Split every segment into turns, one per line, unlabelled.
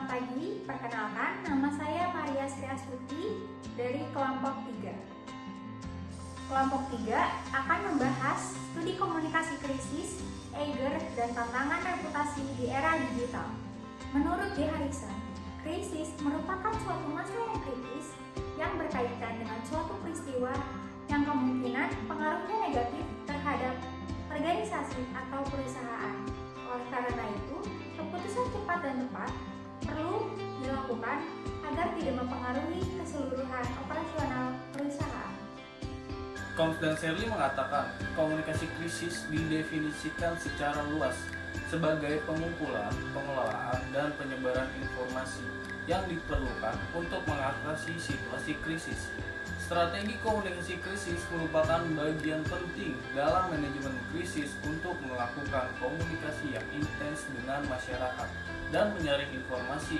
Selamat pagi, perkenalkan nama saya Maria Sri Astuti dari kelompok 3. Kelompok 3 akan membahas studi komunikasi krisis, Eiger, dan tantangan reputasi di era digital. Menurut D. Harrison, krisis merupakan suatu masa yang kritis yang berkaitan dengan suatu peristiwa yang kemungkinan pengaruhnya negatif terhadap organisasi atau perusahaan. Oleh karena itu, keputusan cepat dan tepat perlu dilakukan agar tidak mempengaruhi keseluruhan operasional perusahaan.
Combs dan Shirley mengatakan, komunikasi krisis didefinisikan secara luas sebagai pengumpulan, pengelolaan, dan penyebaran informasi yang diperlukan untuk mengatasi situasi krisis. Strategi komunikasi krisis merupakan bagian penting dalam manajemen krisis untuk melakukan komunikasi yang intens dengan masyarakat dan menyaring informasi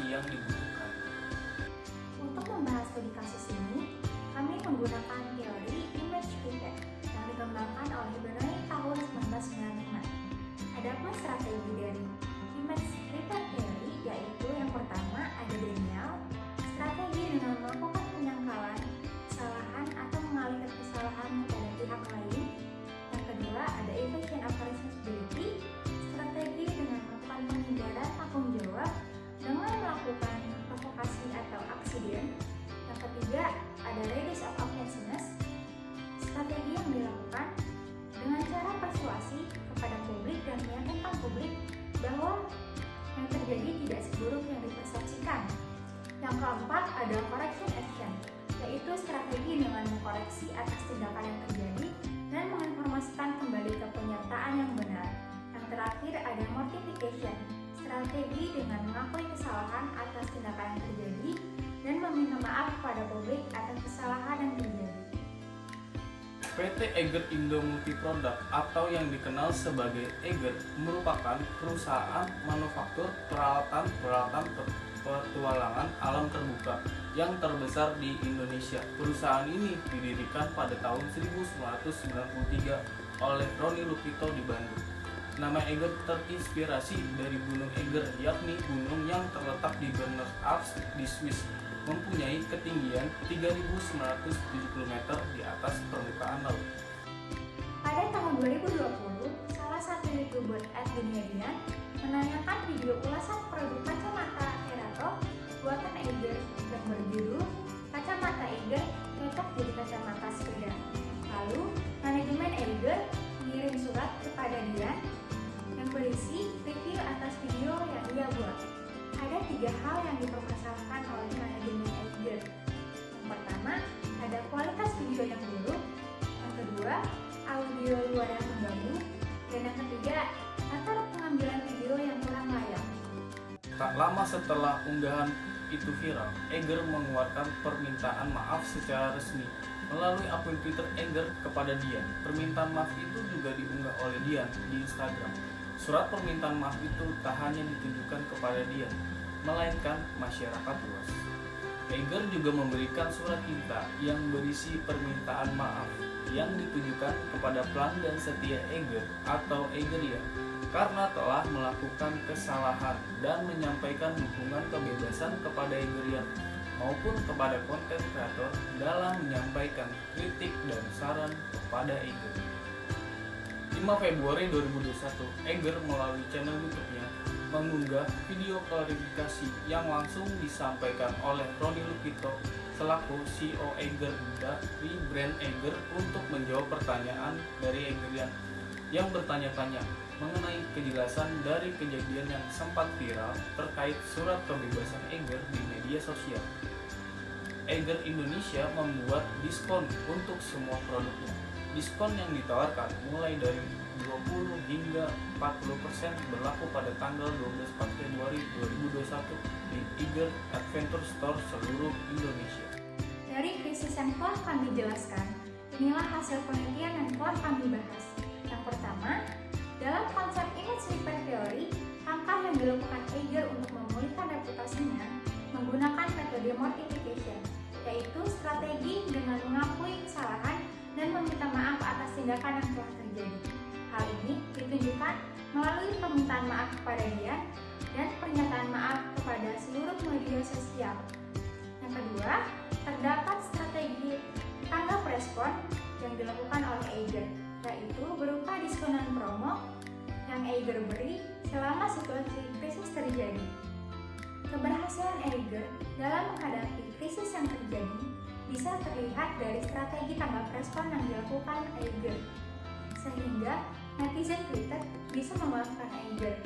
yang dibutuhkan.
Untuk membahas studi kasus ini, kami menggunakan teori image prepare yang dikembangkan oleh Benoit tahun 1995. Adapun strategi dari image prepare theory yaitu yang pertama ada denial, strategi dengan melakukan penyangkalan kesalahan atau mengalihkan kesalahan kepada pihak lain. Yang kedua ada evasion of responsibility, strategi dengan melakukan penghindaran tanggung jawab dengan melakukan provokasi atau aksiden. Yang ketiga ada reduce of offensiveness, strategi yang dilakukan dengan cara persuasi kepada publik dan meyakinkan publik bahwa yang terjadi tidak seburuk yang dipersepsikan. Yang keempat ada correction action, yaitu strategi dengan mengkoreksi atas tindakan yang terjadi dan menginformasikan kembali ke penyertaan yang benar. Yang terakhir ada mortification, strategi dengan mengakui kesalahan atas tindakan yang terjadi dan meminta maaf kepada publik atas kesalahan yang terjadi.
PT Eiger Indo Multiproduct atau yang dikenal sebagai Eiger merupakan perusahaan manufaktur peralatan petualangan alam terbuka yang terbesar di Indonesia. Perusahaan ini didirikan pada tahun 1993 oleh Roni Lukito di Bandung. Nama Eiger terinspirasi dari Gunung Eiger, yakni gunung yang terletak di Berners Alps di Swiss, mempunyai ketinggian 3.970 meter di atas permukaan laut.
Pada tahun 2020, salah satu YouTuber @dunia menayangkan video ulasan produk kacamata Kerato buatan Eiger yang berjudul "Kacamata Eiger Cocok Jadi Kacamata Sepeda". Lalu, manajemen Eiger mengirim surat kepada dia yang berisi review atas video yang dia buat. Ada 3 hal yang dipermasalahkan oleh manajemen Eiger. Yang pertama, ada kualitas video yang buruk. Yang kedua, audio luar yang mengganggu. Dan yang ketiga, latar pengambilan video yang kurang layak.
Tak lama setelah unggahan itu viral, Eiger mengeluarkan permintaan maaf secara resmi melalui akun Twitter Eiger kepada Dian. Permintaan maaf itu juga diunggah oleh Dian di Instagram. Surat permintaan maaf itu tak hanya ditujukan kepada Dian, melainkan masyarakat luas. Eiger juga memberikan surat cinta yang berisi permintaan maaf yang ditujukan kepada pelanggan setia Eiger atau Eigeria karena telah melakukan kesalahan dan menyampaikan dukungan kebebasan kepada Eigeria maupun kepada konten kreator dalam menyampaikan kritik dan saran kepada Eiger. 5 Februari 2021, Eiger melalui channel YouTube-nya mengunggah video klarifikasi yang langsung disampaikan oleh Roni Lukito selaku CEO Eiger dari brand Eiger untuk menjawab pertanyaan dari Eigerian yang bertanya-tanya mengenai kejelasan dari kejadian yang sempat viral terkait surat kebebasan Eiger di media sosial. Eiger Indonesia membuat diskon untuk semua produknya. Diskon yang ditawarkan mulai dari 20 hingga 40% berlaku pada tanggal 12 Februari 2021 di Eiger Adventure Store seluruh Indonesia.
Dari krisis yang telah kami jelaskan, inilah hasil penelitian yang telah kami bahas. Yang pertama, dalam konsep image repair theory, langkah yang dilakukan Eiger untuk memulihkan reputasinya menggunakan metode mortification, yaitu strategi dengan mengakui kesalahan dan meminta maaf atas tindakan yang telah terjadi. Hal ini ditunjukkan melalui permintaan maaf kepada dia dan pernyataan maaf kepada seluruh media sosial. Yang kedua, terdapat strategi tanggap respon yang dilakukan oleh Eiger, yaitu berupa diskonan promo yang Eiger beri selama situasi krisis terjadi. Keberhasilan Eiger dalam menghadapi krisis yang terjadi bisa terlihat dari strategi tanggap respon yang dilakukan Eiger, sehingga netizen Twitter bisa memaafkan Eiger.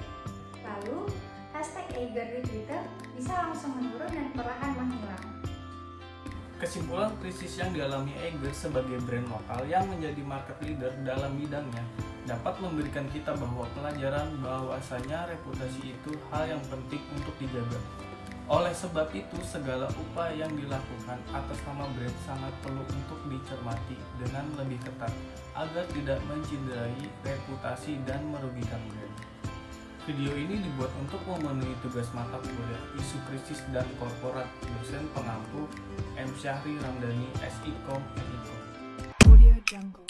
Lalu, hashtag Eiger di Twitter bisa langsung menurun dan perlahan menghilang.
Kesimpulan krisis yang dialami Eiger sebagai brand lokal yang menjadi market leader dalam bidangnya dapat memberikan kita bahwa pelajaran bahwasanya reputasi itu hal yang penting untuk dijaga. Oleh sebab itu, segala upaya yang dilakukan atas nama brand sangat perlu untuk dicermati dengan lebih ketat agar tidak mencederai reputasi dan merugikan brand. Video ini dibuat untuk memenuhi tugas mata kuliah isu krisis dan korporat dosen pengampu M. Syahri Ramdhani, SIKOM, MIKOM.
Audio Jungle.